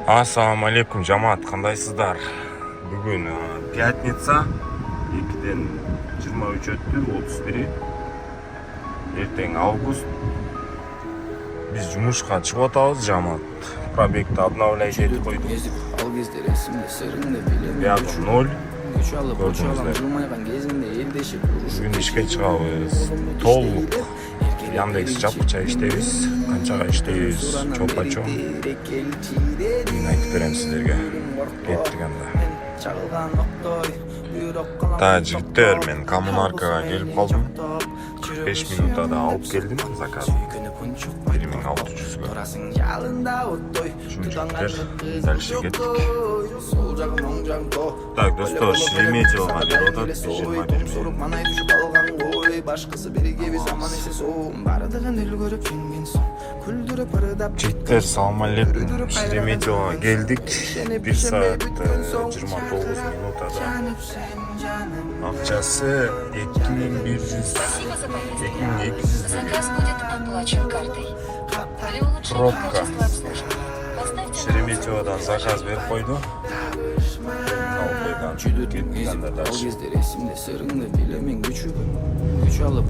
Ассаламу алейкум жамаат, кандайсыздар? Бүгүн пятница, 2-ден 23 өттү, 31. Эртең август. Биз жумушка чыгып атабыз, жамаат. Пробегти обновлять этип койдук. Биягы 0. Көрдүңүздөр. Бүгүн ишке чыгабыз. Толук Яндекс жапкыча иштейбиз. Канчага иштейбиз, чопа-чо. Мен айтып берем сиздерге. Кеттик анда. Жигиттер, мен коммунаркага келип калдым. 45 минутада алып келдим заказды. 1600-гө. Жигиттер, дальше кеттик. Так, достор, Шереметьевого берип атат, 21 башкысы бириге биз аман эсе соом бардыгын эл көрүп жеңген соң күлдүрүп ырдап життер, салам алейкум. Шереметьевого келдик. 1 саат 29 минутада. Акчасы 2100. 2200. Заказ будет оплачен картой. Для улучшения Пробка. качества обслуживания поставьте Шереметьеводан заказ берип койду.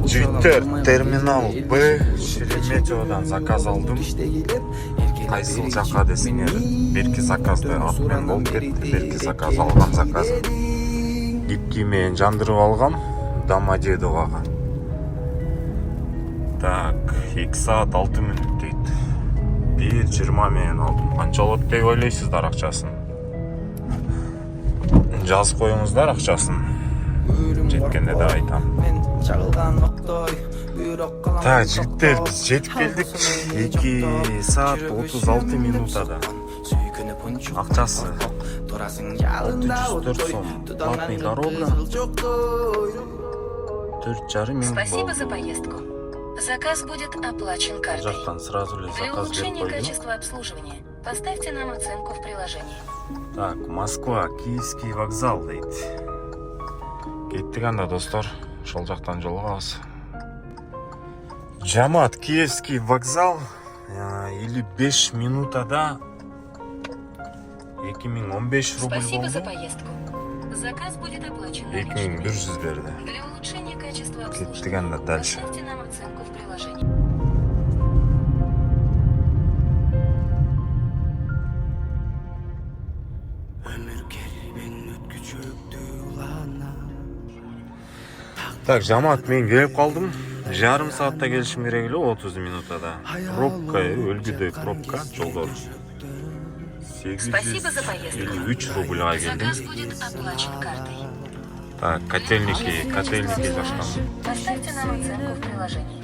Жигиттер, терминал Б, Шереметьеводан заказ алдым. Кайсыл жака десеңер, берки заказды атмен болуп кетти, берки заказ алгам заказ. Ипки менен жандырып алгам, Домодедового. Так, 2 саат 6 мүнөт дейт. 1.20 менен алдым. Канча болот деп ойлойсуздар акчасын? Жазып коюңуздар акчасын. Жеткенде да айтам. Так, жигиттер, биз жетип келдик. 2 саат 36 минутада. Акчасы 604 сом. Платный дорога. 4,5 миң Спасибо болду. за поездку. Заказ будет оплачен картой. Жактан сразу эле Для заказ берип улучшения койдум. качества обслуживания поставьте нам оценку в приложении. Так, Москва, Киевский вокзал дейт. Кеттик анда, достор. Шол жактан жолугабыз. Жамаат, Киевский вокзал 55 минутада 2015 рубль Спасибо за болду. поездку. Заказ будет оплачен наличными. 2100 берди. Для улучшения качества Кеттик анда обслуживания дальше. поставьте нам оценку в приложении. Так, жамаат, мен келип калдым. Жарым саатта келишим керек эле, 30 минутада. Пробка, өлгүдөй пробка, жолдор. Спасибо за поездку. 853 рубльга келдим. Заказ будет оплачен картой. Так, котельники жашкан. Поставьте нам оценку в приложении.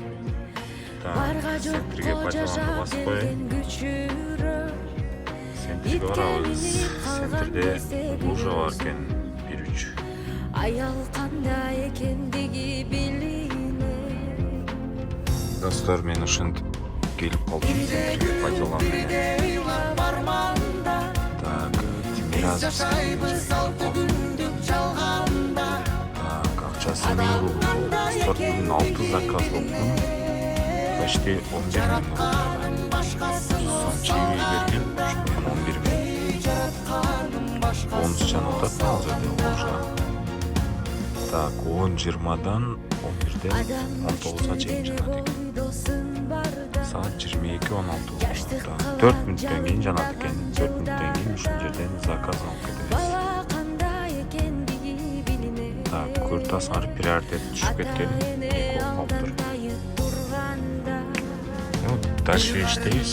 Так, центрге пайдаланды басып коеюн. Центрге барабыз. Центрде лужа бар экен, 1-3. Аял кандай экендиги билине. Достор, мен ушинтип келип калдым центрге пайдаланды. Так, Тимирязевский. Так, акчасы 1000 рубль болду. Достор, бүгүн 6 заказ болду. Почти 11 миң рубль. Сом чейги берген, ошондон 11 миң. Бонус жана атат ал жерде лужа. Так, 10:20дан 11ден 19га чейин жанат экен. Саат 22:16 болду. 4 мүнөттөн кийин жанат экен. 4 мүнөттөн кийин ушул жерден заказ алып кетебиз. Так, көрүп приоритет түшүп кеткен. 2 болуптур. Дальше иштейбиз.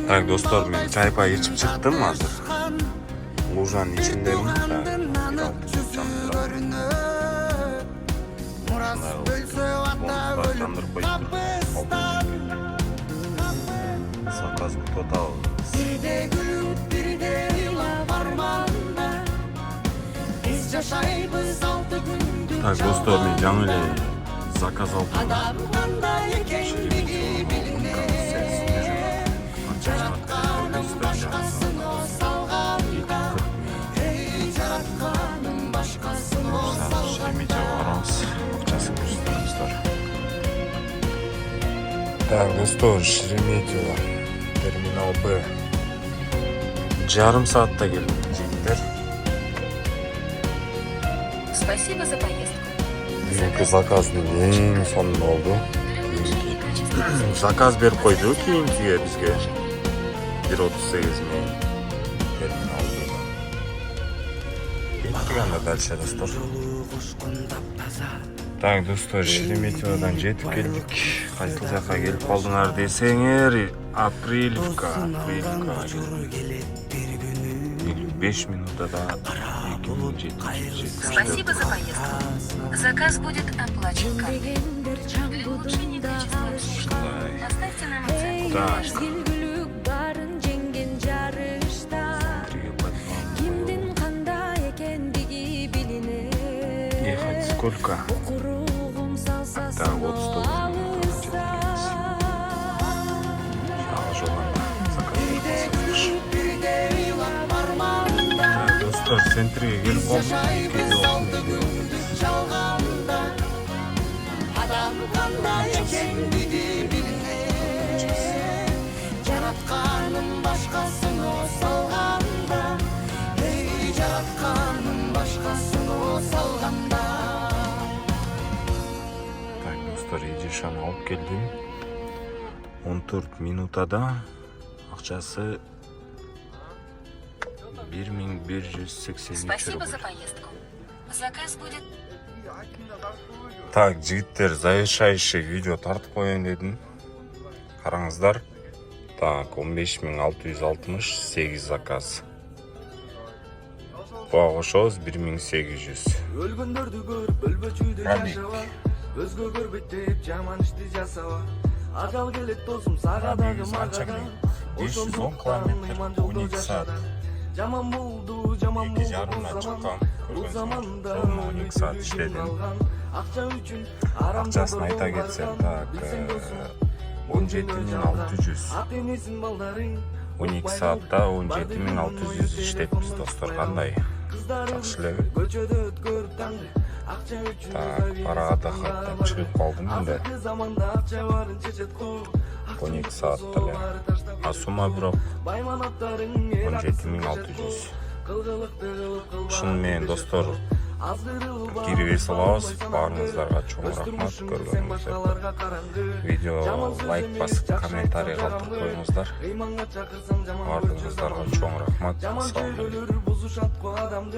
Так, достор, мен чай-пай ичип чыктым азыр. Лужанын ичиндемин. Жандырып коюптур. Заказ күтүп атабыз. Так, достор, мен жаңы эле заказ алдым. Шереметьево барабыз. Акчасын көрсөтөм, достор. Так, достор, Шереметьево, терминал Б. Жарым саатта келдим, жигиттер. Спасибо за поездку. Бүгүнкү заказдын эң сонун болду. Заказ берип койду кийинкиге бизге 1.38 мен терминал Б. Кеттик анда дальше, достор. Так, достор, Шереметьеводан жетип келдик. Кайсыл жака келип калдыңар десеңер, Апрелевка. 5 минутада 2700. Спасибо за поездку. Заказ будет оплачен картой. Для улучшения качества обслуживания поставьте нам оценку. Так. Ezgilgülük barın cengen jarışta Kimdin kanda ekendigi bilinir Ехать сколько? Okuruğum salsası Так, вот 100 alırsa Так, достор, центриге келип калдым. Адам кандай экендиги билине жаратканын башкасын салганда эй жаратканын башкасын салганда. Так, достор, Эдишаны алып келдим. 14 минутада акчасы 1183 Спасибо за рубль. поездку. Заказ будет... Так, жигиттер, завершающий видео тартып коеюн дедим. Караңыздар. Так, 15668 заказ. Буга кошобуз 1800. Өлгөндөрдү көрүп өлбөчүдө жашаба, өзгө көрбөйт деп жаман ишти жасаба. Ажал келет досум сага дагы мага да. 510 километр, 12 саат. Жаман болду, жаман 2,5 болду чыккан. Бул заманда 12 саат иштедим. акча үчүн Акчасын айта кетсем, так, 17600. ата-энесин балдарың 12 саатта 17600 иштеппиз, достор. Кандай? Жакшы элеби? көчөдө өткөрүп таңды акча үчүн Так, парага да каттап чыгып калдым энди. заманда акча барын чечет го 12 саатта эле. А сумма бирок байманаттарың 17600. кылгылыкты кылып Ушуну менен, достор, кирип эс алабыз. Баарыңыздарга чоң рахмат көргөнүңүздөр. Видео лайк басып, комментарий калтырып коюңуздар. кыйманга чакырсам жаман Баарыңыздарга чоң рахмат. жаман Салам алейкум. чөйлөлөр бузушат го адамды